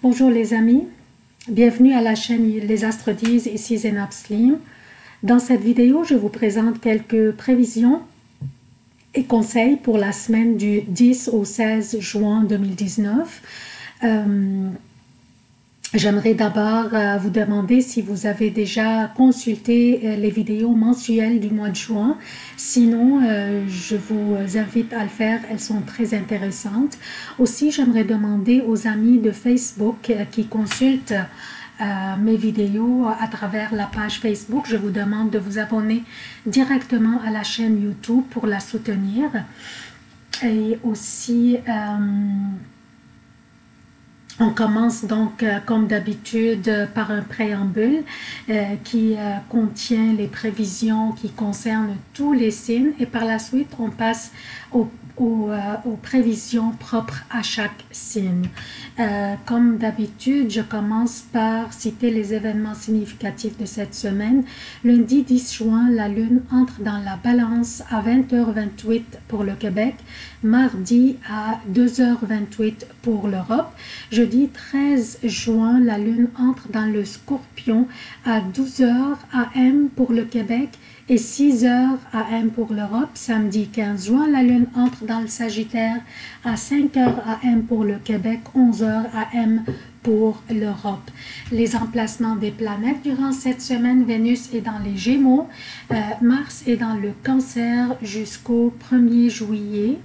Bonjour les amis, bienvenue à la chaîne Les Astres disent, ici Zénab Slim. Dans cette vidéo, je vous présente quelques prévisions et conseils pour la semaine du 10 au 16 juin 2019. J'aimerais d'abord vous demander si vous avez déjà consulté les vidéos mensuelles du mois de juin. Sinon, je vous invite à le faire, elles sont très intéressantes. Aussi, j'aimerais demander aux amis de Facebook qui consultent mes vidéos à travers la page Facebook. Je vous demande de vous abonner directement à la chaîne YouTube pour la soutenir. Et aussi... on commence donc comme d'habitude par un préambule qui contient les prévisions qui concernent tous les signes et par la suite on passe aux prévisions propres à chaque signe. Comme d'habitude, je commence par citer les événements significatifs de cette semaine. Lundi 10 juin, la Lune entre dans la Balance à 20h28 pour le Québec, mardi à 2h28 pour l'Europe. Jeudi 13 juin, la Lune entre dans le Scorpion à 12h AM pour le Québec et 6h AM pour l'Europe. Samedi 15 juin, la Lune entre dans le Sagittaire à 5h AM pour le Québec, 11h AM pour l'Europe. Les emplacements des planètes durant cette semaine: Vénus est dans les Gémeaux, Mars est dans le Cancer jusqu'au 1er juillet.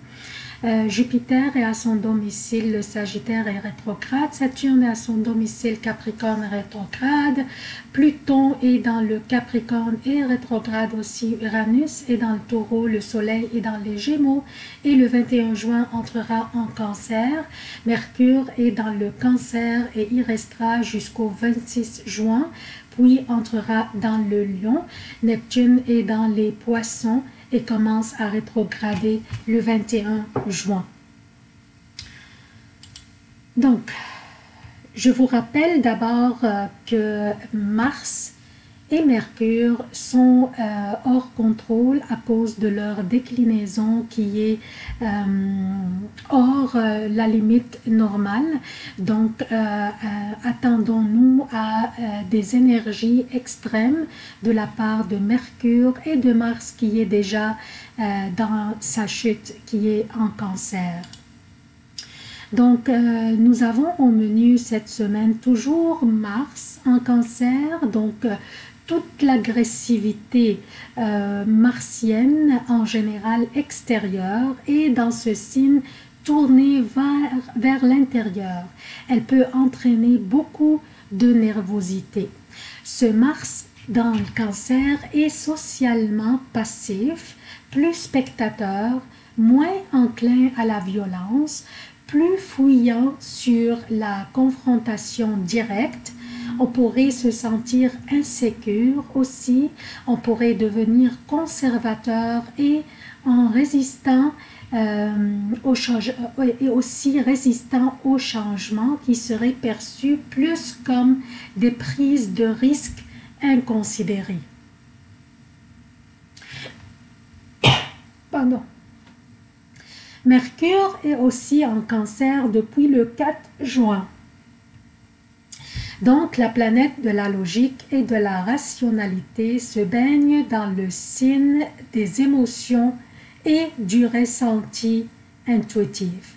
Jupiter est à son domicile, le Sagittaire est rétrograde, Saturne est à son domicile, Capricorne est rétrograde, Pluton est dans le Capricorne et rétrograde aussi, Uranus est dans le Taureau, le Soleil est dans les Gémeaux et le 21 juin entrera en Cancer, Mercure est dans le Cancer et y restera jusqu'au 26 juin, puis entrera dans le Lion, Neptune est dans les Poissons et commence à rétrograder le 21 juin. Donc, je vous rappelle d'abord que Mars et Mercure sont hors contrôle à cause de leur déclinaison qui est hors la limite normale. Donc, attendons-nous à des énergies extrêmes de la part de Mercure et de Mars qui est déjà dans sa chute, qui est en Cancer. Donc, nous avons au menu cette semaine toujours Mars en Cancer, donc toute l'agressivité martienne en général extérieure et dans ce signe tournée vers l'intérieur. Elle peut entraîner beaucoup de nervosité. Ce Mars dans le Cancer est socialement passif, plus spectateur, moins enclin à la violence, plus fouillant sur la confrontation directe. On pourrait se sentir insécure aussi, on pourrait devenir conservateur et en résistant et aussi résistant au changement qui serait perçu plus comme des prises de risques inconsidérées. Pardon. Mercure est aussi en Cancer depuis le 4 juin. Donc, la planète de la logique et de la rationalité se baigne dans le signe des émotions et du ressenti intuitif.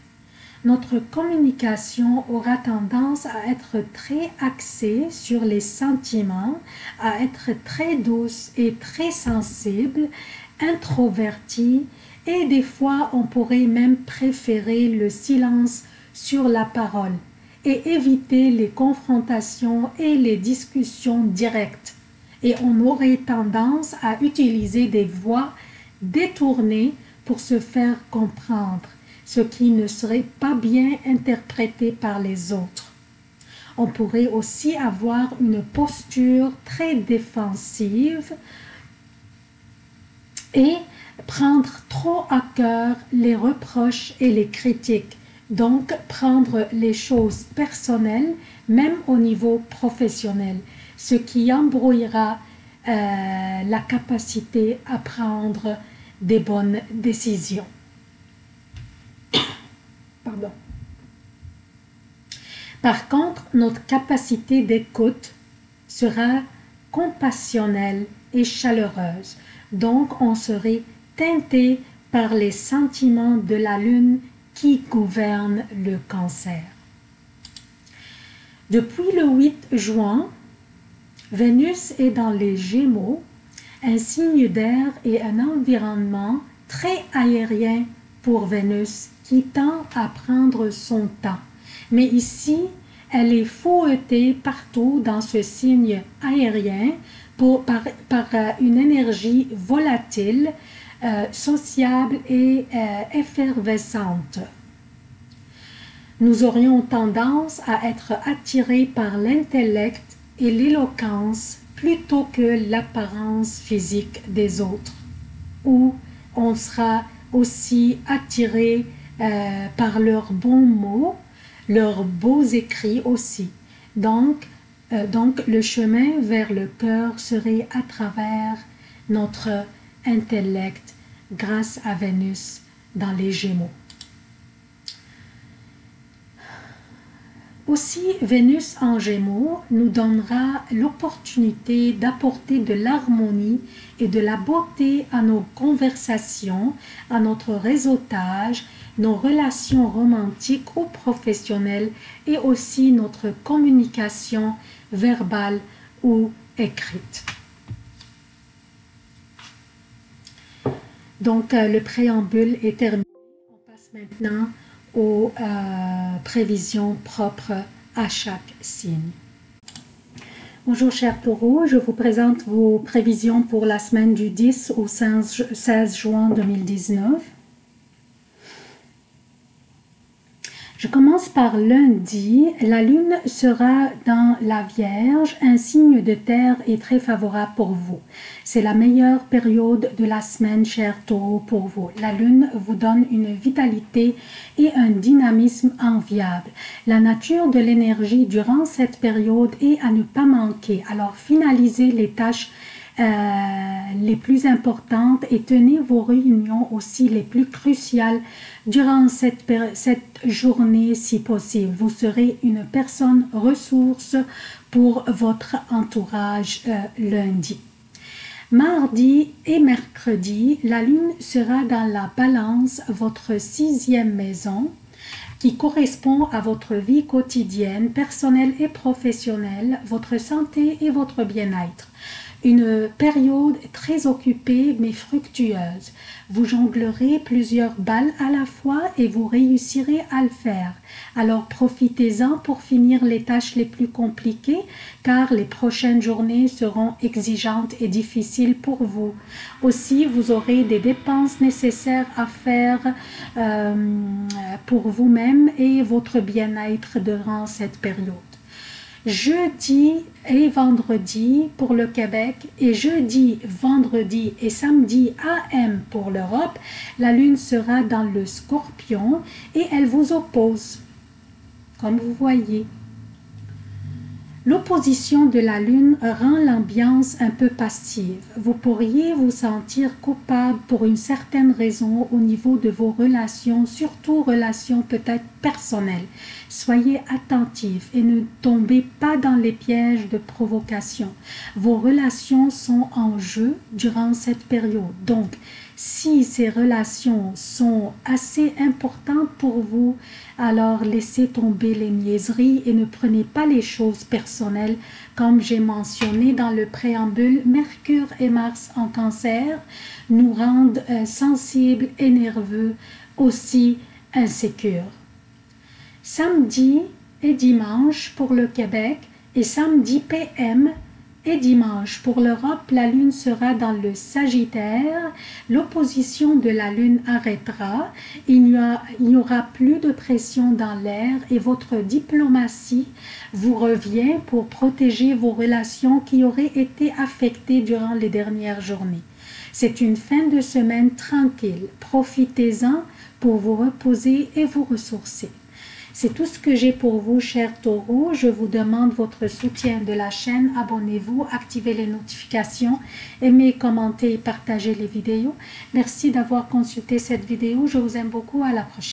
Notre communication aura tendance à être très axée sur les sentiments, à être très douce et très sensible, introvertie, et des fois on pourrait même préférer le silence sur la parole et éviter les confrontations et les discussions directes. Et on aurait tendance à utiliser des voies détournées pour se faire comprendre, ce qui ne serait pas bien interprété par les autres. On pourrait aussi avoir une posture très défensive et prendre trop à cœur les reproches et les critiques. Donc, prendre les choses personnelles, même au niveau professionnel, ce qui embrouillera la capacité à prendre des bonnes décisions. Pardon. Par contre, notre capacité d'écoute sera compassionnelle et chaleureuse. Donc, on serait teinté par les sentiments de la lune qui gouverne le cancer. Depuis le 8 juin, Vénus est dans les Gémeaux, un signe d'air et un environnement très aérien pour Vénus qui tend à prendre son temps. Mais ici, elle est fouettée partout dans ce signe aérien par une énergie volatile, sociable et effervescente. Nous aurions tendance à être attirés par l'intellect et l'éloquence plutôt que l'apparence physique des autres, ou on sera aussi attiré par leurs bons mots, leurs beaux écrits aussi. Donc le chemin vers le cœur serait à travers notre intellect grâce à Vénus dans les Gémeaux. Aussi, Vénus en Gémeaux nous donnera l'opportunité d'apporter de l'harmonie et de la beauté à nos conversations, à notre réseautage, nos relations romantiques ou professionnelles et aussi notre communication verbale ou écrite. Donc, le préambule est terminé. On passe maintenant aux prévisions propres à chaque signe. Bonjour chers taureaux, je vous présente vos prévisions pour la semaine du 10 au 16 juin 2019. Je commence par lundi. La lune sera dans la Vierge, un signe de terre est très favorable pour vous. C'est la meilleure période de la semaine, chers taureaux, pour vous. La lune vous donne une vitalité et un dynamisme enviable. La nature de l'énergie durant cette période est à ne pas manquer. Alors finalisez les tâches les plus importantes et tenez vos réunions aussi les plus cruciales durant cette journée si possible. Vous serez une personne ressource pour votre entourage lundi. Mardi et mercredi, la lune sera dans la balance, votre 6e maison, qui correspond à votre vie quotidienne, personnelle et professionnelle, votre santé et votre bien-être. Une période très occupée mais fructueuse. Vous jonglerez plusieurs balles à la fois et vous réussirez à le faire. Alors profitez-en pour finir les tâches les plus compliquées car les prochaines journées seront exigeantes et difficiles pour vous. Aussi, vous aurez des dépenses nécessaires à faire pour vous-même et votre bien-être durant cette période. Jeudi et vendredi pour le Québec et jeudi, vendredi et samedi AM pour l'Europe, la lune sera dans le Scorpion et elle vous oppose, comme vous voyez. L'opposition de la lune rend l'ambiance un peu passive. Vous pourriez vous sentir coupable pour une certaine raison au niveau de vos relations, surtout relations peut-être personnelles. Soyez attentifs et ne tombez pas dans les pièges de provocation. Vos relations sont en jeu durant cette période. Donc, si ces relations sont assez importantes pour vous, alors laissez tomber les niaiseries et ne prenez pas les choses personnelles. Comme j'ai mentionné dans le préambule, Mercure et Mars en Cancer nous rendent sensibles et nerveux, aussi insécures. Samedi et dimanche pour le Québec et samedi PM et dimanche pour l'Europe, la lune sera dans le Sagittaire. L'opposition de la lune arrêtera. Il n'y aura plus de pression dans l'air et votre diplomatie vous revient pour protéger vos relations qui auraient été affectées durant les dernières journées. C'est une fin de semaine tranquille. Profitez-en pour vous reposer et vous ressourcer. C'est tout ce que j'ai pour vous, chers taureaux. Je vous demande votre soutien de la chaîne. Abonnez-vous, activez les notifications, aimez, commentez et partagez les vidéos. Merci d'avoir consulté cette vidéo. Je vous aime beaucoup. À la prochaine.